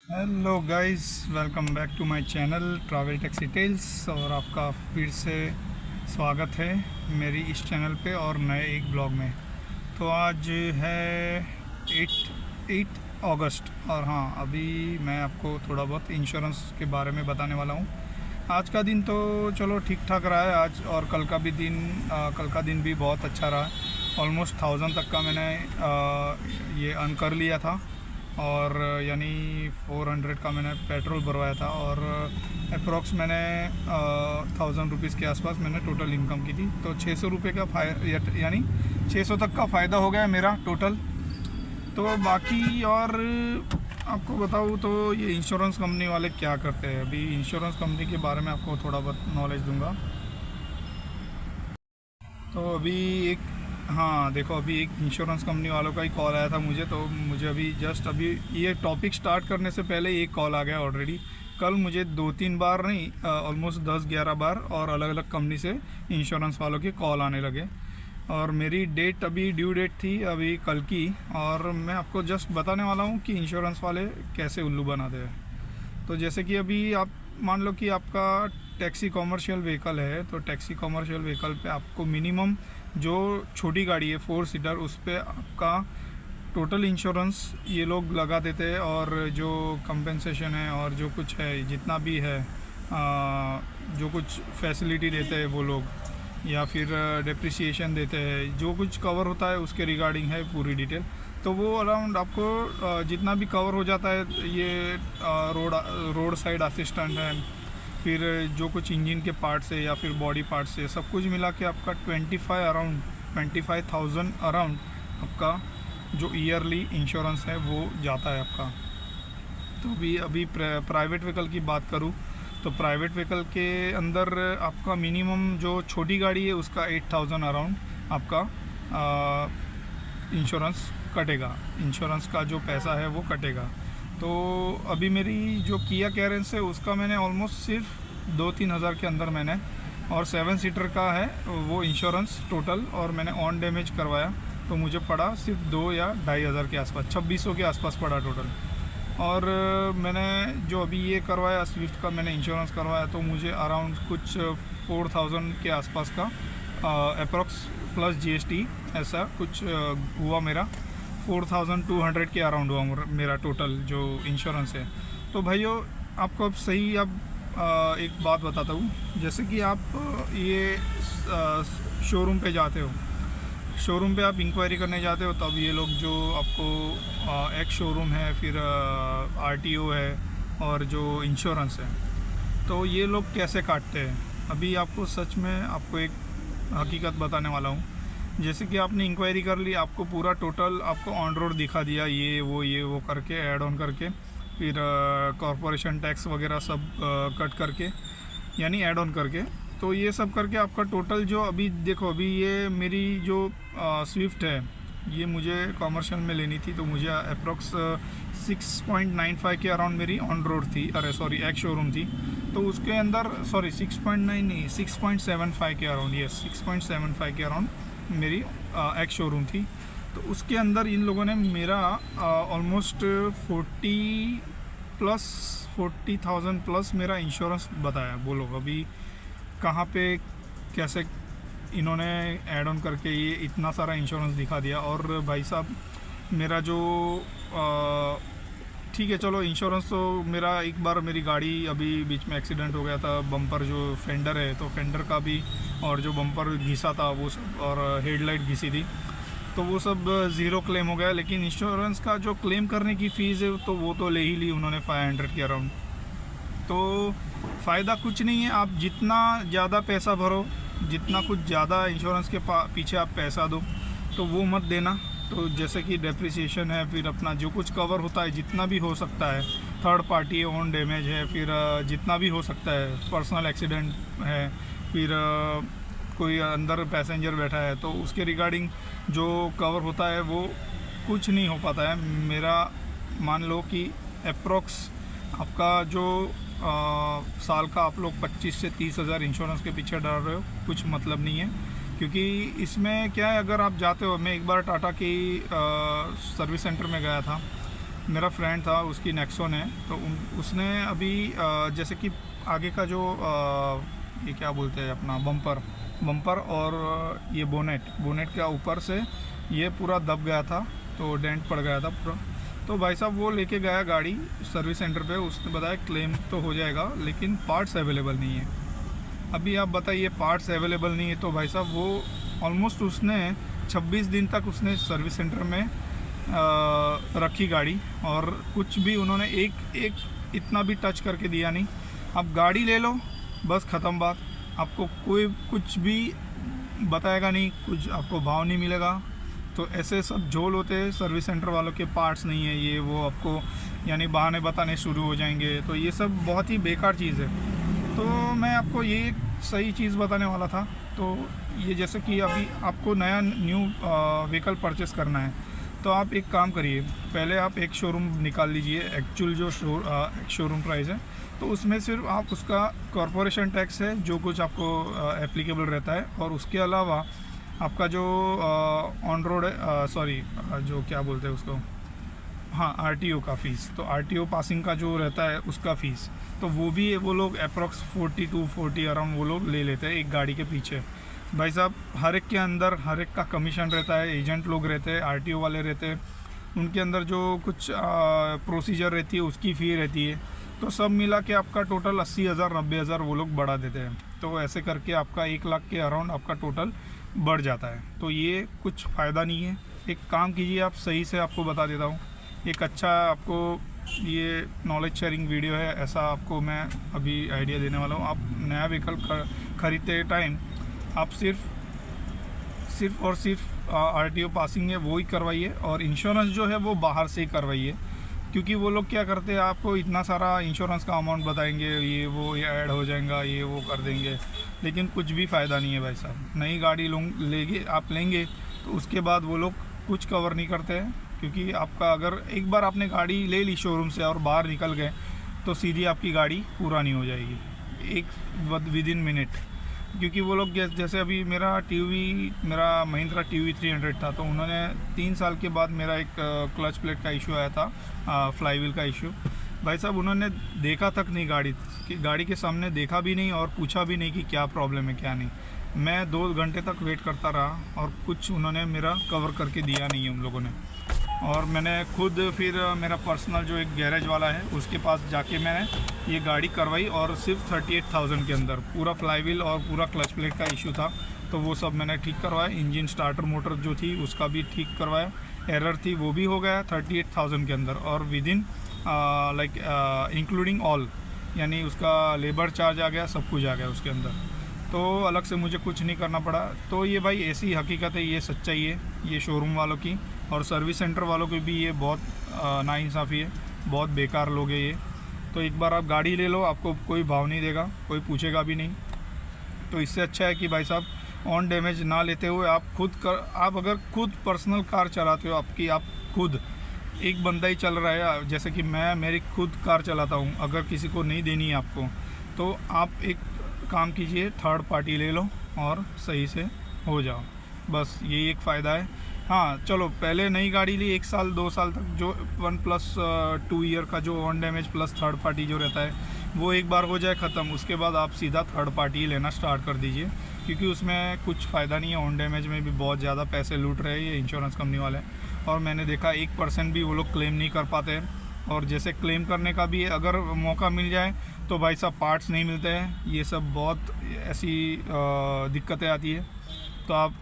Hello guys, welcome back to my channel travel tex details. और आपका फिर से स्वागत है मेरी इस चैनल पे और नए एक ब्लॉग में। तो आज है 8 अगस्त और हाँ, अभी मैं आपको थोड़ा बहुत इंश्योरेंस के बारे में बताने वाला हूँ। आज का दिन तो चलो ठीक ठाक रहा है आज, और कल का दिन भी बहुत अच्छा रहा। ऑलमोस्ट 1000 तक का मैंने ये अर्न कर लिया था, और यानी 400 का मैंने पेट्रोल भरवाया था, और अप्रॉक्स मैंने 1000 रुपीज़ के आसपास मैंने टोटल इनकम की थी। तो 600 रुपये का यानी 600 तक का फ़ायदा हो गया मेरा टोटल। तो बाकी और आपको बताऊँ तो ये इंश्योरेंस कंपनी वाले क्या करते हैं, अभी इंश्योरेंस कंपनी के बारे में आपको थोड़ा बहुत नॉलेज दूंगा। तो अभी एक हाँ देखो, अभी एक इंश्योरेंस कंपनी वालों का ही कॉल आया था मुझे। तो मुझे अभी ये टॉपिक स्टार्ट करने से पहले एक कॉल आ गया ऑलरेडी। कल मुझे 2-3 बार नहीं, ऑलमोस्ट 10-11 बार और अलग अलग कंपनी से इंश्योरेंस वालों के कॉल आने लगे। और मेरी डेट अभी ड्यू डेट थी अभी कल की, और मैं आपको जस्ट बताने वाला हूँ कि इंश्योरेंस वाले कैसे उल्लू बनाते हैं। तो जैसे कि अभी आप मान लो कि आपका टैक्सी कॉमर्शियल व्हीकल है, तो टैक्सी कॉमर्शियल व्हीकल पे आपको मिनिमम जो छोटी गाड़ी है 4 सीटर, उस पर आपका टोटल इंश्योरेंस ये लोग लगा देते हैं। और जो कंपेंसेशन है और जो कुछ है, जितना भी है, जो कुछ फैसिलिटी देते हैं वो लोग, या फिर डेप्रिसिएशन देते हैं, जो कुछ कवर होता है उसके रिगार्डिंग है पूरी डिटेल। तो वो अराउंड आपको जितना भी कवर हो जाता है, ये रोड साइड असिस्टेंट है, फिर जो कुछ इंजन के पार्ट्स है या फिर बॉडी पार्ट्स है, सब कुछ मिला के आपका 25,000 अराउंड आपका जो ईयरली इंश्योरेंस है वो जाता है आपका। तो अभी प्राइवेट व्हीकल की बात करूँ तो प्राइवेट व्हीकल के अंदर आपका मिनिमम जो छोटी गाड़ी है उसका 8,000 अराउंड आपका इंश्योरेंस कटेगा, इंश्योरेंस का जो पैसा है वो कटेगा। तो अभी मेरी जो किया कैरेंस है उसका मैंने ऑलमोस्ट सिर्फ 2-3 हज़ार के अंदर मैंने, और 7 सीटर का है वो इंश्योरेंस टोटल, और मैंने ऑन डैमेज करवाया तो मुझे पड़ा सिर्फ 2 या 2,500 के आसपास, 2600 के आसपास पड़ा टोटल। और मैंने जो अभी ये करवाया स्विफ्ट का मैंने इंश्योरेंस करवाया, तो मुझे अराउंड कुछ 4000 के आसपास का अप्रॉक्स प्लस GST ऐसा कुछ हुआ मेरा। 4200 के अराउंड हुआ मेरा टोटल जो इंश्योरेंस है। तो भाइयों, आपको अब सही अब एक बात बताता हूँ। जैसे कि आप ये शोरूम पे जाते हो, शोरूम पे आप इंक्वायरी करने जाते हो, तब ये लोग जो आपको एक शोरूम है, फिर RTO है, और जो इंश्योरेंस है, तो ये लोग कैसे काटते हैं। अभी आपको सच में आपको एक हकीकत बताने वाला हूँ। जैसे कि आपने इंक्वायरी कर ली, आपको पूरा टोटल आपको ऑन रोड दिखा दिया, ये वो करके ऐड ऑन करके, फिर कॉरपोरेशन टैक्स वगैरह सब कट करके, यानी ऐड ऑन करके। तो ये सब करके आपका टोटल जो अभी देखो, अभी ये मेरी जो स्विफ्ट है, ये मुझे कॉमर्शियल में लेनी थी, तो मुझे अप्रॉक्स 6.95 के अराउंड मेरी ऑन रोड थी, अरे सॉरी एक शोरूम थी। तो उसके अंदर 6.9 नहीं, 6.75 के अराउंड, ये 6.75 के अराउंड मेरी एक शोरूम थी। तो उसके अंदर इन लोगों ने मेरा ऑलमोस्ट 40,000 प्लस मेरा इंश्योरेंस बताया। बोलो अभी कहाँ पे कैसे इन्होंने ऐड ऑन करके ये इतना सारा इंश्योरेंस दिखा दिया। और भाई साहब, मेरा जो ठीक है चलो, इंश्योरेंस तो मेरा एक बार मेरी गाड़ी अभी बीच में एक्सीडेंट हो गया था, बम्पर जो फेंडर है, तो फेंडर का भी, और जो बम्पर घिसा था वो सब, और हेडलाइट घिसी थी, तो वो सब ज़ीरो क्लेम हो गया। लेकिन इंश्योरेंस का जो क्लेम करने की फ़ीस है तो वो तो ले ही ली उन्होंने 500 के अराउंड। तो फ़ायदा कुछ नहीं है, आप जितना ज़्यादा पैसा भरो, जितना कुछ ज़्यादा इंश्योरेंस के पीछे आप पैसा दो, तो वो मत देना। तो जैसे कि डेप्रिसिएशन है, फिर अपना जो कुछ कवर होता है जितना भी हो सकता है, थर्ड पार्टी ओन डैमेज है, फिर जितना भी हो सकता है, पर्सनल एक्सीडेंट है, फिर कोई अंदर पैसेंजर बैठा है, तो उसके रिगार्डिंग जो कवर होता है वो कुछ नहीं हो पाता है मेरा। मान लो कि अप्रॉक्स आपका जो साल का आप लोग 25 से 30 हज़ार इंश्योरेंस के पीछे डाल रहे हो, कुछ मतलब नहीं है। क्योंकि इसमें क्या है, अगर आप जाते हो, मैं एक बार टाटा की सर्विस सेंटर में गया था, मेरा फ्रेंड था, उसकी नेक्सॉन है, तो उसने अभी जैसे कि आगे का जो ये क्या बोलते हैं अपना बम्पर और ये बोनेट के ऊपर से ये पूरा दब गया था, तो डेंट पड़ गया था पूरा। तो भाई साहब वो लेके गया गाड़ी सर्विस सेंटर पे, उसने बताया क्लेम तो हो जाएगा लेकिन पार्ट्स अवेलेबल नहीं है। अभी आप बताइए पार्ट्स अवेलेबल नहीं है, तो भाई साहब वो ऑलमोस्ट उसने 26 दिन तक उसने सर्विस सेंटर में रखी गाड़ी, और कुछ भी उन्होंने एक इतना भी टच करके दिया नहीं। आप गाड़ी ले लो बस ख़त्म बात, आपको कोई कुछ भी बताएगा नहीं, कुछ आपको भाव नहीं मिलेगा। तो ऐसे सब झोल होते हैं सर्विस सेंटर वालों के, पार्ट्स नहीं है ये वो, आपको यानी बहाने बताने शुरू हो जाएंगे। तो ये सब बहुत ही बेकार चीज़ है। तो मैं आपको ये एक सही चीज़ बताने वाला था। तो ये जैसे कि अभी आपको न्यू व्हीकल परचेस करना है, तो आप एक काम करिए, पहले आप एक शोरूम निकाल लीजिए, एक्चुअल जो शोरूम प्राइस है, तो उसमें सिर्फ आप उसका कॉरपोरेशन टैक्स है जो कुछ आपको एप्लीकेबल रहता है, और उसके अलावा आपका जो ऑन रोड जो क्या बोलते हैं उसको, हाँ आरटीओ का फ़ीस, तो आरटीओ पासिंग का जो रहता है उसका फ़ीस, तो वो भी वो लोग अप्रॉक्स 40 अराउंड वो लोग ले लेते हैं एक गाड़ी के पीछे। भाई साहब हर एक के अंदर हर एक का कमीशन रहता है, एजेंट लोग रहते हैं, आरटीओ वाले रहते हैं, उनके अंदर जो कुछ प्रोसीजर रहती है उसकी फ़ी रहती है, तो सब मिला के आपका टोटल 80,000 90,000 वो लोग बढ़ा देते हैं। तो ऐसे करके आपका 1 लाख के अराउंड आपका टोटल बढ़ जाता है। तो ये कुछ फ़ायदा नहीं है। एक काम कीजिए, आप सही से आपको बता देता हूँ, एक अच्छा आपको ये नॉलेज शेयरिंग वीडियो है, ऐसा आपको मैं अभी आइडिया देने वाला हूँ। आप नया व्हीकल खरीदते टाइम आप सिर्फ और सिर्फ आरटीओ पासिंग है वो ही करवाइए, और इंश्योरेंस जो है वो बाहर से ही करवाइए, क्योंकि वो लोग क्या करते हैं आपको इतना सारा इंश्योरेंस का अमाउंट बताएंगे, ये वो ये ऐड हो जाएगा, ये वो कर देंगे, लेकिन कुछ भी फ़ायदा नहीं है भाई साहब। नई गाड़ी लेंगे तो उसके बाद वो लोग कुछ कवर नहीं करते हैं, क्योंकि आपका अगर एक बार आपने गाड़ी ले ली शोरूम से और बाहर निकल गए तो सीधी आपकी गाड़ी पुरानी हो जाएगी विदिन मिनट। क्योंकि वो लोग जैसे अभी मेरा महिंद्रा TUV 300 था, तो उन्होंने 3 साल के बाद मेरा एक क्लच प्लेट का इशू आया था, फ्लाईव्हील का इशू। भाई साहब उन्होंने देखा तक नहीं गाड़ी के सामने, देखा भी नहीं और पूछा भी नहीं कि क्या प्रॉब्लम है क्या नहीं। मैं 2 घंटे तक वेट करता रहा और कुछ उन्होंने मेरा कवर करके दिया नहीं है उन लोगों ने। और मैंने खुद फिर मेरा पर्सनल जो एक गैरेज वाला है उसके पास जाके मैंने ये गाड़ी करवाई, और सिर्फ 38,000 के अंदर पूरा फ्लाईव्हील और पूरा क्लच प्लेट का इशू था, तो वो सब मैंने ठीक करवाया। इंजन स्टार्टर मोटर जो थी उसका भी ठीक करवाया, एरर थी वो भी हो गया 38,000 के अंदर, और विदिन इंक्लूडिंग ऑल, यानी उसका लेबर चार्ज आ गया, सब कुछ आ गया उसके अंदर, तो अलग से मुझे कुछ नहीं करना पड़ा। तो ये भाई ऐसी हकीकत है, ये सच्चाई है ये शोरूम वालों की, और सर्विस सेंटर वालों की भी ये बहुत नाइंसाफ़ी है, बहुत बेकार लोग हैं ये। तो एक बार आप गाड़ी ले लो, आपको कोई भाव नहीं देगा, कोई पूछेगा भी नहीं। तो इससे अच्छा है कि भाई साहब ऑन डैमेज ना लेते हुए आप अगर खुद पर्सनल कार चलाते हो, आप खुद एक बंदा ही चल रहा है, जैसे कि मेरी खुद कार चलाता हूँ, अगर किसी को नहीं देनी है आपको, तो आप एक काम कीजिए, थर्ड पार्टी ले लो और सही से हो जाओ, बस यही एक फ़ायदा है। हाँ चलो, पहले नई गाड़ी ली 1 साल 2 साल तक जो 1+2 ईयर का जो on damage plus third party जो रहता है वो एक बार हो जाए ख़त्म, उसके बाद आप सीधा थर्ड पार्टी लेना स्टार्ट कर दीजिए, क्योंकि उसमें कुछ फ़ायदा नहीं है। ऑन डैमेज में भी बहुत ज़्यादा पैसे लूट रहे हैं ये इंश्योरेंस कंपनी वाले, और मैंने देखा 1% भी वो लोग क्लेम नहीं कर पाते हैं। और जैसे क्लेम करने का भी अगर मौका मिल जाए तो भाई साहब पार्ट्स नहीं मिलते हैं, ये सब बहुत ऐसी दिक्कतें आती है। तो आप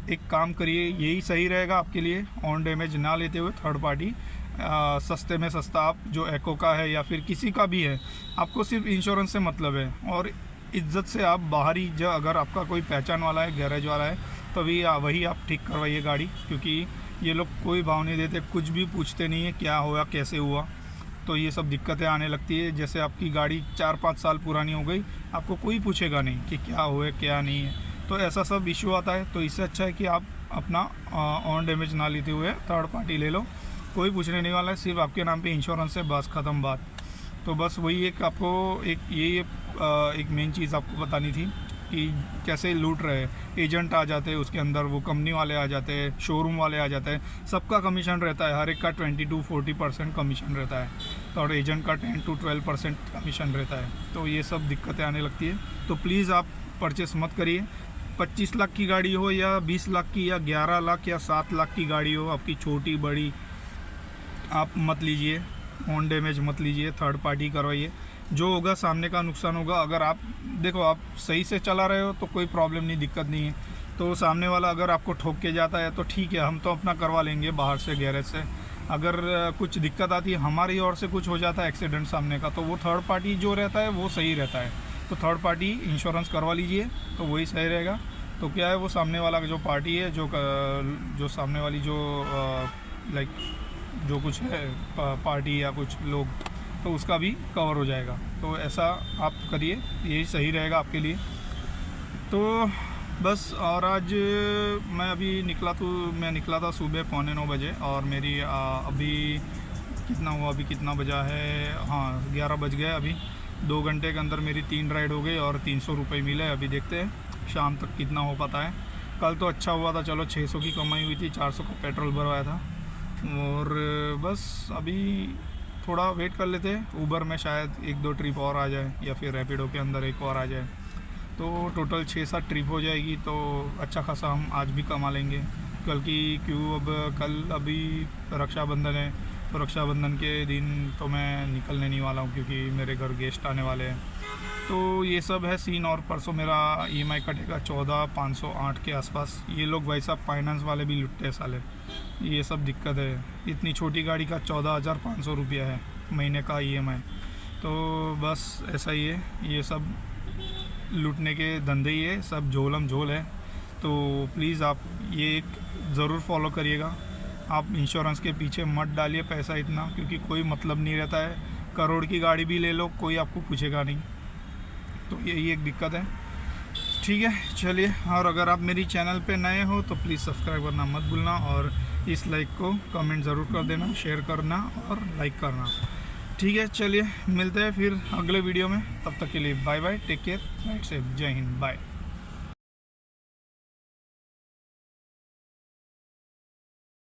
एक काम करिए, यही सही रहेगा आपके लिए, ऑन डैमेज ना लेते हुए थर्ड पार्टी सस्ते में सस्ता, आप जो एको का है या फिर किसी का भी है, आपको सिर्फ इंश्योरेंस से मतलब है, और इज्जत से आप बाहरी जो अगर आपका कोई पहचान वाला है, गैरेज वाला है, तभी वही आप ठीक करवाइए गाड़ी, क्योंकि ये लोग कोई भाव नहीं देते, कुछ भी पूछते नहीं है क्या हुआ कैसे हुआ। तो ये सब दिक्कतें आने लगती है। जैसे आपकी गाड़ी 4-5 साल पुरानी हो गई, आपको कोई पूछेगा नहीं कि क्या हुआ क्या नहीं है, तो ऐसा सब इशू आता है। तो इससे अच्छा है कि आप अपना ऑन डैमेज ना लेते हुए थर्ड पार्टी ले लो, कोई पूछने नहीं वाला है, सिर्फ आपके नाम पे इंश्योरेंस है, बस ख़त्म बात। तो बस वही एक आपको एक मेन चीज़ आपको बतानी थी। कि कैसे लूट रहे हैं। एजेंट आ जाते हैं उसके अंदर, वो कंपनी वाले आ जाते हैं, शोरूम वाले आ जाते हैं, सबका कमीशन रहता है, हर एक का 20-40% कमीशन रहता है, तो और एजेंट का 10-12% कमीशन रहता है। तो ये सब दिक्कतें आने लगती है। तो प्लीज़ आप परचेस मत करिए। 25 लाख की गाड़ी हो या 20 लाख की या 11 लाख या 7 लाख की गाड़ी हो, आपकी छोटी बड़ी, आप मत लीजिए। ऑन डैमेज मत लीजिए, थर्ड पार्टी करवाइए। जो होगा सामने का नुकसान होगा। अगर आप देखो, आप सही से चला रहे हो तो कोई प्रॉब्लम नहीं, दिक्कत नहीं है। तो सामने वाला अगर आपको ठोक के जाता है तो ठीक है, हम तो अपना करवा लेंगे बाहर से, गैरेज से। अगर कुछ दिक्कत आती है हमारी ओर से, कुछ हो जाता है एक्सीडेंट सामने का, तो वो थर्ड पार्टी जो रहता है वो सही रहता है। तो थर्ड पार्टी इंश्योरेंस करवा लीजिए, तो वही सही रहेगा। तो क्या है, वो सामने वाला जो पार्टी है, जो सामने वाली जो लाइक जो कुछ है पार्टी या कुछ लोग, तो उसका भी कवर हो जाएगा। तो ऐसा आप करिए, यही सही रहेगा आपके लिए। तो बस, और आज मैं निकला था सुबह 8:45 बजे, और मेरी अभी कितना हुआ, अभी कितना बजा है, हाँ 11 बज गए। अभी 2 घंटे के अंदर मेरी 3 राइड हो गई और 300 रुपये मिले। अभी देखते हैं शाम तक कितना हो पाता है। कल तो अच्छा हुआ था, चलो 600 की कमाई हुई थी, 400 का पेट्रोल भरवाया था। और बस अभी थोड़ा वेट कर लेते हैं, ऊबर में शायद 1-2 ट्रिप और आ जाए, या फिर रैपिडो के अंदर एक और आ जाए, तो टोटल 6-7 ट्रिप हो जाएगी। तो अच्छा खासा हम आज भी कमा लेंगे। कल अभी रक्षाबंधन है, तो रक्षाबंधन के दिन तो मैं निकलने नहीं वाला हूँ, क्योंकि मेरे घर गेस्ट आने वाले हैं। तो ये सब है सीन। और परसों मेरा EMI कटेगा 14,508 के आसपास। ये लोग भाई साहब फाइनेंस वाले भी लुट्टे हैं साले, ये सब दिक्कत है। इतनी छोटी गाड़ी का 14,500 रुपया है महीने का EMI। तो बस ऐसा ही है, ये सब लूटने के धंधे ही है, सब झोलम झोल है। तो प्लीज़ आप ये एक ज़रूर फॉलो करिएगा। आप इंश्योरेंस के पीछे मत डालिए पैसा इतना, क्योंकि कोई मतलब नहीं रहता है। करोड़ की गाड़ी भी ले लो, कोई आपको पूछेगा नहीं। तो यही एक दिक्कत है। ठीक है, चलिए। और अगर आप मेरी चैनल पे नए हो तो प्लीज़ सब्सक्राइब करना मत भूलना, और इस लाइक को कमेंट ज़रूर कर देना, शेयर करना और लाइक करना। ठीक है, चलिए मिलते हैं फिर अगले वीडियो में। तब तक के लिए bye bye, take care, ride safe, जय हिंद, बाय।